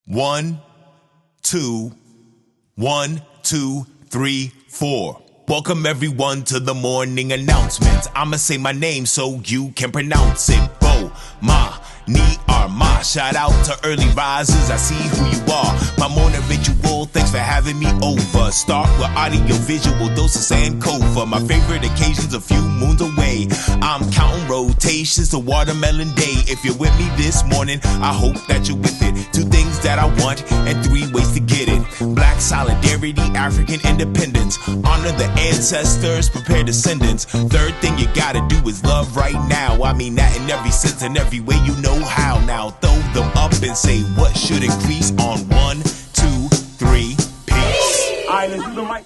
1, 2, 1, 2, 3, 4. Welcome everyone to the morning announcement. I'ma say my name so you can pronounce it. Bomani Armah. Shout out to early risers, I see who you are. My morning ritual, thanks for having me over. Start with audiovisual, dose of Sankofa. My favorite occasions a few moons away. I'm counting rotations to watermelon day. If you're with me this morning, I hope that you're with it. 2 things that I want and 3 ways to get it. Black solidarity, African independence. Honor the ancestors, prepare descendants. 3rd thing you gotta do is love right now. I mean that in every sense and every way you know how. Now throw them up and say what should increase on 1, 2, 3, peace. Alright, let's do the mic.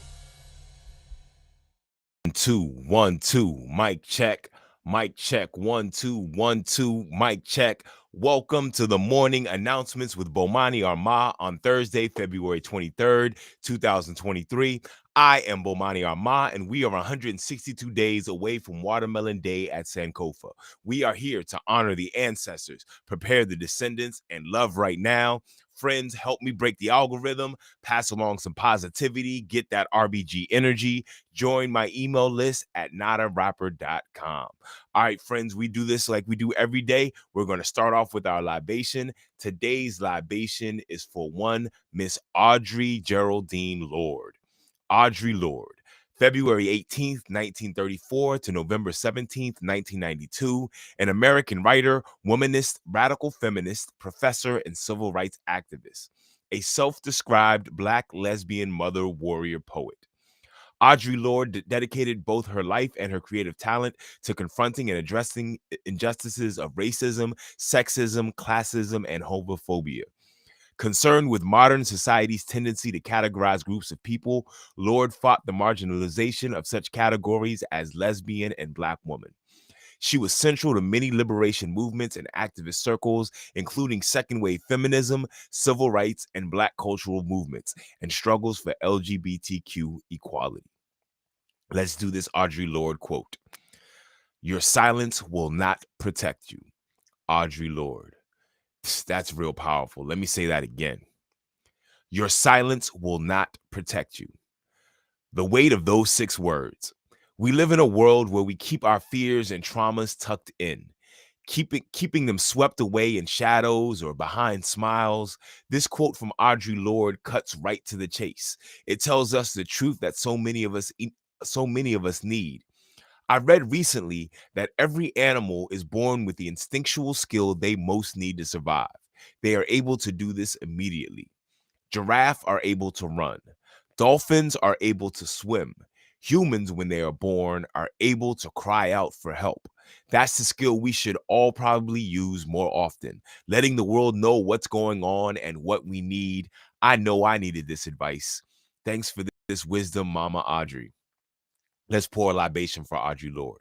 2, 1, 2, mic check. Mic check, 1, 2, 1, 2, mic check. Welcome to the morning announcements with Bomani Armah on Thursday, February 23rd, 2023. I am Bomani Armah, and we are 162 days away from Watermelon Day at Sankofa. We are here to honor the ancestors, prepare the descendants, and love right now. Friends, help me break the algorithm, pass along some positivity, get that RBG energy. Join my email list at notarapper.com. All right, friends, we do this like we do every day. We're going to start off with our libation. Today's libation is for one Miss Audre Geraldine Lorde. Audre Lorde, February 18th, 1934 to November 17th, 1992, an American writer, womanist, radical feminist, professor, and civil rights activist, a self-described Black lesbian mother warrior poet. Audre Lorde dedicated both her life and her creative talent to confronting and addressing injustices of racism, sexism, classism, and homophobia. Concerned with modern society's tendency to categorize groups of people, Lorde fought the marginalization of such categories as lesbian and Black woman. She was central to many liberation movements and activist circles, including second-wave feminism, civil rights, and Black cultural movements, and struggles for LGBTQ equality. Let's do this Audre Lorde quote. "Your silence will not protect you." Audre Lorde. That's real powerful. Let me say that again. Your silence will not protect you. The weight of those 6 words. We live in a world where we keep our fears and traumas tucked in, keeping them swept away in shadows or behind smiles. This quote from Audre Lorde cuts right to the chase. It tells us the truth that so many of us need. I read recently that every animal is born with the instinctual skill they most need to survive. They are able to do this immediately. Giraffes are able to run. Dolphins are able to swim. Humans, when they are born, are able to cry out for help. That's the skill we should all probably use more often, letting the world know what's going on and what we need. I know I needed this advice. Thanks for this wisdom, Mama Audre. Let's pour a libation for Audre Lorde.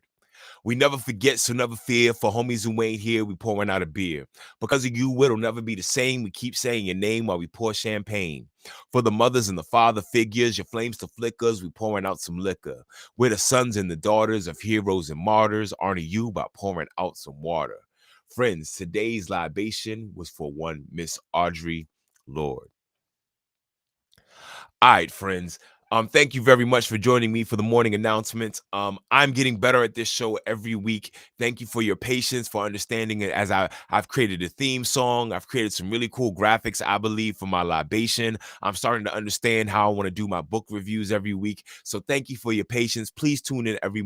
We never forget, so never fear. For homies who ain't here, we pouring out a beer. Because of you, it'll never be the same. We keep saying your name while we pour champagne. For the mothers and the father figures, your flames to flickers, we pouring out some liquor. We're the sons and the daughters of heroes and martyrs. Honor you by pouring out some water. Friends, today's libation was for one Miss Audre Lorde. All right, friends. Thank you very much for joining me for the morning announcements. I'm getting better at this show every week. Thank you for your patience, for understanding it as I've created a theme song. I've created some really cool graphics, I believe, for my libation. I'm starting to understand how I want to do my book reviews every week. So thank you for your patience. Please tune in every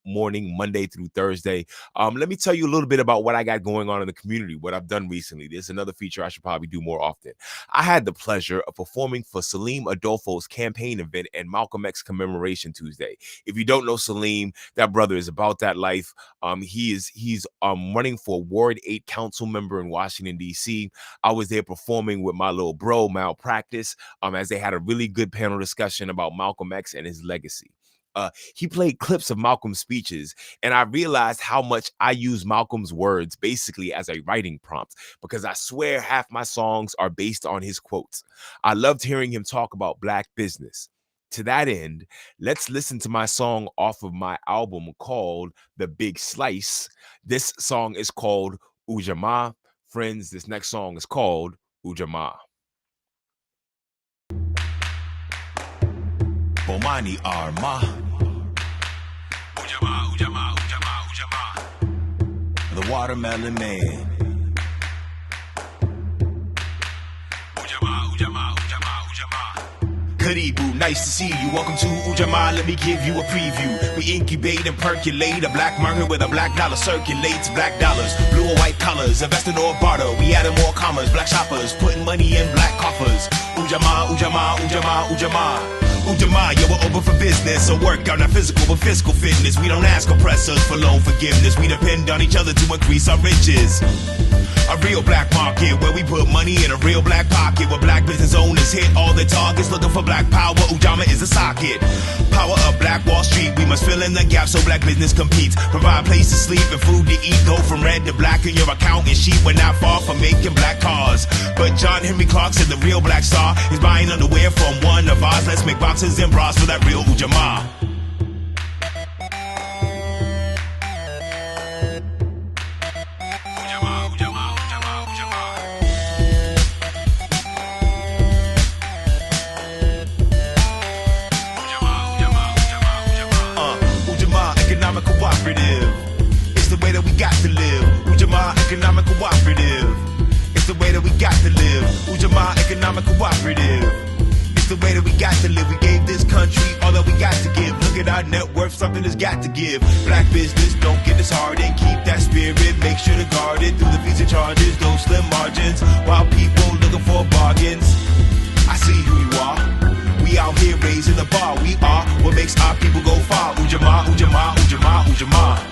morning, Monday through Thursday. Let me tell you a little bit about what I got going on in the community, what I've done recently. There's another feature I should probably do more often. I had the pleasure of performing for Salim Adolfo's campaign event and Malcolm X Commemoration Tuesday. If you don't know Salim, that brother is about that life. He's running for Ward 8 council member in Washington, D.C. I was there performing with my little bro, Malpractice, as they had a really good panel discussion about Malcolm X and his legacy. He played clips of Malcolm's speeches, and I realized how much I use Malcolm's words basically as a writing prompt, because I swear half my songs are based on his quotes. I loved hearing him talk about Black business. To that end, let's listen to my song off of my album called The Big Slice. This song is called Ujamaa. Friends, this next song is called Ujamaa. Bomani Armah. The Watermelon Man. Karibu, nice to see you. Welcome to Ujamaa, let me give you a preview. We incubate and percolate a black market where the black dollar circulates. Black dollars, blue or white collars, investing or barter. We added more commas, black shoppers, putting money in black coffers. Ujamaa, Ujamaa, Ujamaa, Ujamaa. Ujamaa, yeah, we're open for business. So work out not physical but fiscal fitness. We don't ask oppressors for loan forgiveness. We depend on each other to increase our riches. A real black market where we put money in a real black pocket, where black business owners hit all their targets looking for black power. Ujamaa is a socket. Power of Black Wall Street. We must fill in the gap so black business competes. Provide place to sleep and food to eat. Go from red to black in your account and sheet. We're not far from making black cars. But John Henry Clark said the real black star is buying underwear from one of ours. Let's make boxes and bras for that real Ujamaa. It's the way that we got to live. Ujamaa economic cooperative. It's the way that we got to live. Ujamaa economic cooperative. It's the way that we got to live. We gave this country all that we got to give. Look at our net worth, something that's got to give. Black business, don't get disheartened. Keep that spirit, make sure to guard it. Through the fees and charges, those slim margins. While people looking for bargains. I see who you are. We out here raising the bar. We are what makes our people go far. Ujamaa, Ujamaa, Ujamaa, Ujamaa.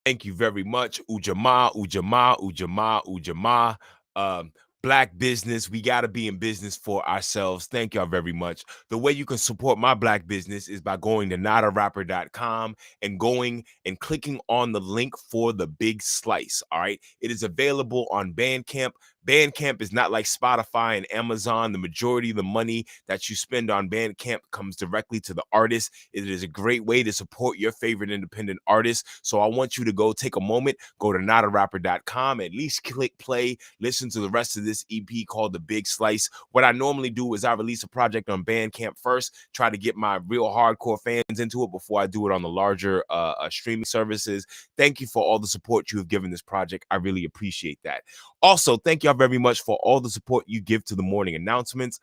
Thank you very much. Ujamaa, Ujamaa, Ujamaa, Ujamaa. Black business, we got to be in business for ourselves. Thank y'all very much. The way you can support my black business is by going to notarapper.com and going and clicking on the link for the big slice. All right. It is available on Bandcamp. Bandcamp is not like Spotify and Amazon. The majority of the money that you spend on Bandcamp comes directly to the artist. It is a great way to support your favorite independent artist. So I want you to go take a moment, go to notarapper.com, at least click play, listen to the rest of this EP called The Big Slice. What I normally do is I release a project on Bandcamp first, try to get my real hardcore fans into it before I do it on the larger streaming services. Thank you for all the support you have given this project. I really appreciate that. Also, thank y'all very much for all the support you give to the morning announcements.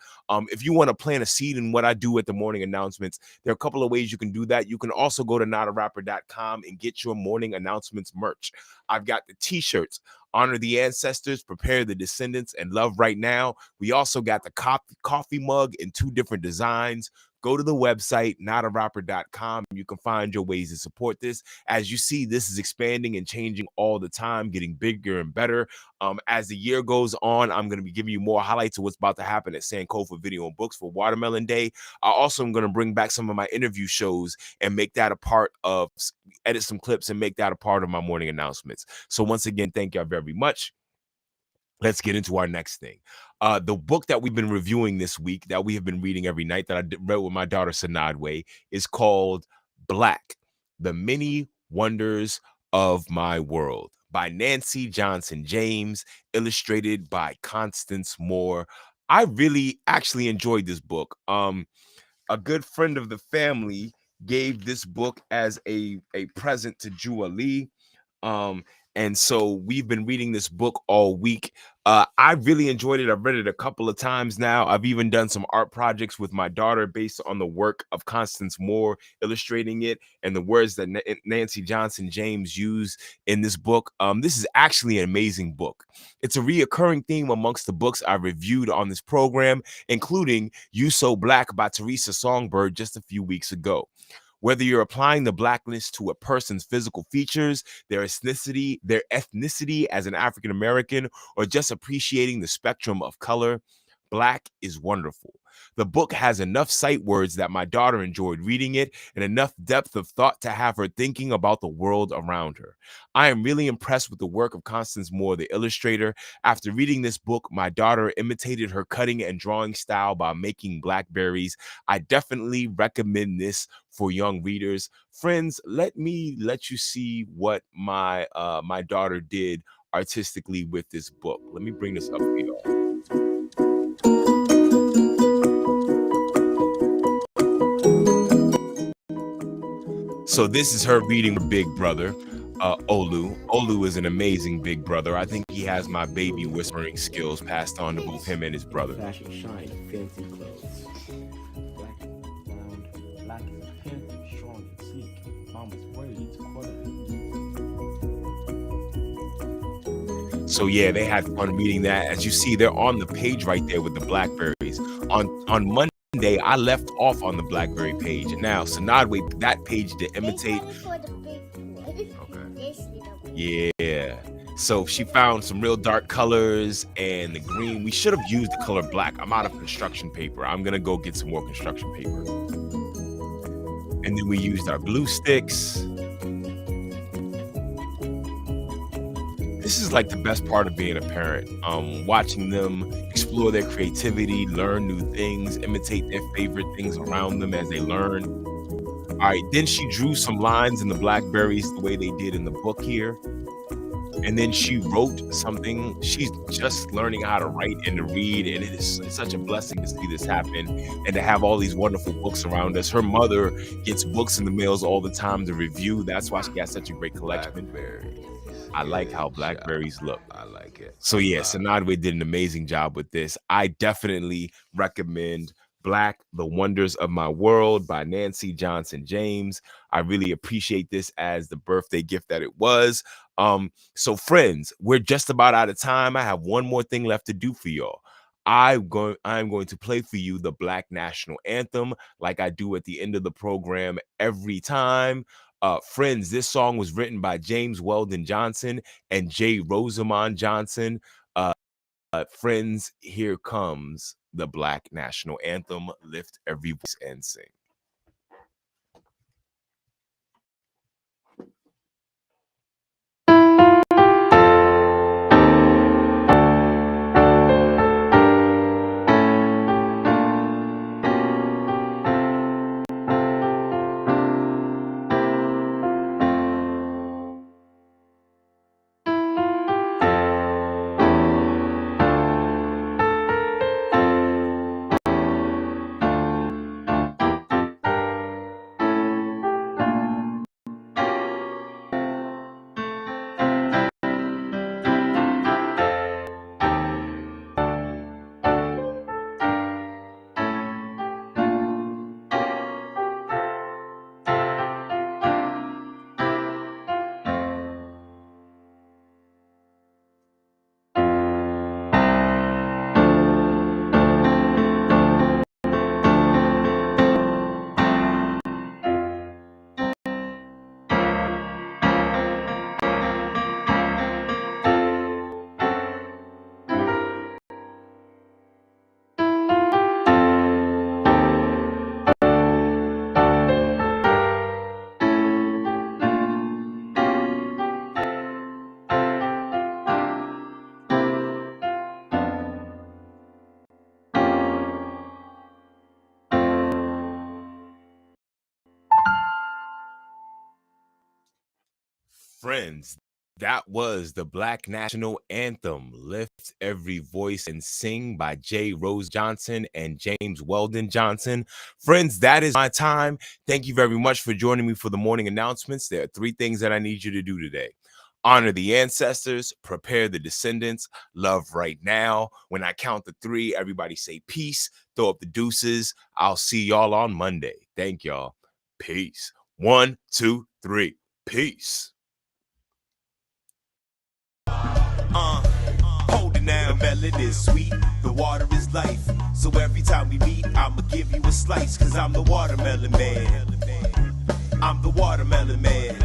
If you want to plant a seed in what I do at the morning announcements, there are a couple of ways you can do that. You can also go to notarapper.com and get your morning announcements merch. I've got the t-shirts, Honor the Ancestors, Prepare the Descendants, and Love Right Now. We also got the coffee mug in 2 different designs. Go to the website, notarapper.com. You can find your ways to support this. As you see, this is expanding and changing all the time, getting bigger and better. As the year goes on, I'm going to be giving you more highlights of what's about to happen at Sankofa Video and Books for Watermelon Day. I also am going to bring back some of my interview shows and make that a part of, edit some clips and make that a part of my morning announcements. So once again, thank y'all very much. Let's get into our next thing. The book that we've been reviewing this week, that we have been reading every night, that I read with my daughter Sanadwe, is called Black, The Many Wonders of My World by Nancy Johnson James, illustrated by Constance Moore. I really actually enjoyed this book. A good friend of the family gave this book as a present to Jua Lee. And so we've been reading this book all week. I really enjoyed it. I've read it a couple of times now. I've even done some art projects with my daughter based on the work of Constance Moore illustrating it and the words that Nancy Johnson James used in this book. This is actually an amazing book. It's a reoccurring theme amongst the books I reviewed on this program, including You So Black by Teresa Songbird just a few weeks ago. Whether you're applying the blackness to a person's physical features, their ethnicity as an African American, or just appreciating the spectrum of color, Black is wonderful. The book has enough sight words that my daughter enjoyed reading it and enough depth of thought to have her thinking about the world around her. I am really impressed with the work of Constance Moore, the illustrator. After reading this book, my daughter imitated her cutting and drawing style by making blackberries. I definitely recommend this for young readers. Friends, let you see what my daughter did artistically with this book. Let me bring this up for y'all. So this is her reading her big brother, Olu. Olu is an amazing big brother. I think he has my baby whispering skills passed on to both him and his brother. Fashion shine, fancy clothes. Black is fancy, strong and sleek. Mama's worried eats quarter. So yeah, they had fun reading that. As you see, they're on the page right there with the blackberries. On Monday, I left off on the blackberry page, and now Sanadwe that page to imitate. Okay. Yeah. So she found some real dark colors and the green. We should have used the color black. I'm out of construction paper. I'm gonna go get some more construction paper. And then we used our glue sticks. This is like the best part of being a parent, watching them explore their creativity, learn new things, imitate their favorite things around them as they learn. All right, then she drew some lines in the blackberries the way they did in the book here. And then she wrote something. She's just learning how to write and to read, and it's such a blessing to see this happen and to have all these wonderful books around us. Her mother gets books in the mails all the time to review. That's why she has such a great collection. I like how blackberries look. I like it. So yeah, Sanadwe did an amazing job with this. I definitely recommend Black, The Wonders of My World by Nancy Johnson James. I really appreciate this as the birthday gift that it was. So friends, we're just about out of time. I have one more thing left to do for y'all. I'm going to play for you the Black National Anthem like I do at the end of the program every time. Friends, this song was written by James Weldon Johnson and J. Rosamond Johnson. Friends, here comes the Black National Anthem. Lift every voice and sing. Friends, that was the Black National Anthem, Lift Every Voice and Sing by J. Rose Johnson and James Weldon Johnson. Friends, that is my time. Thank you very much for joining me for the morning announcements. There are 3 things that I need you to do today. Honor the ancestors, prepare the descendants, love right now. When I count to 3, everybody say peace, throw up the deuces. I'll see y'all on Monday. Thank y'all. Peace. 1, 2, 3. Peace. Hold it now. The melon is sweet, the water is life. So every time we meet, I'ma give you a slice, cause I'm the watermelon man. I'm the watermelon man.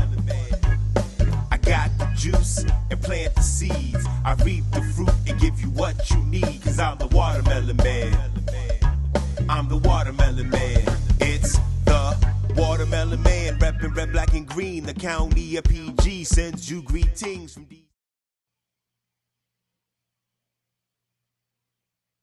I got the juice and plant the seeds. I reap the fruit and give you what you need, cause I'm the watermelon man. I'm the watermelon man. It's the watermelon man, reppin' red, black, and green. The county of PG sends you greetings from D.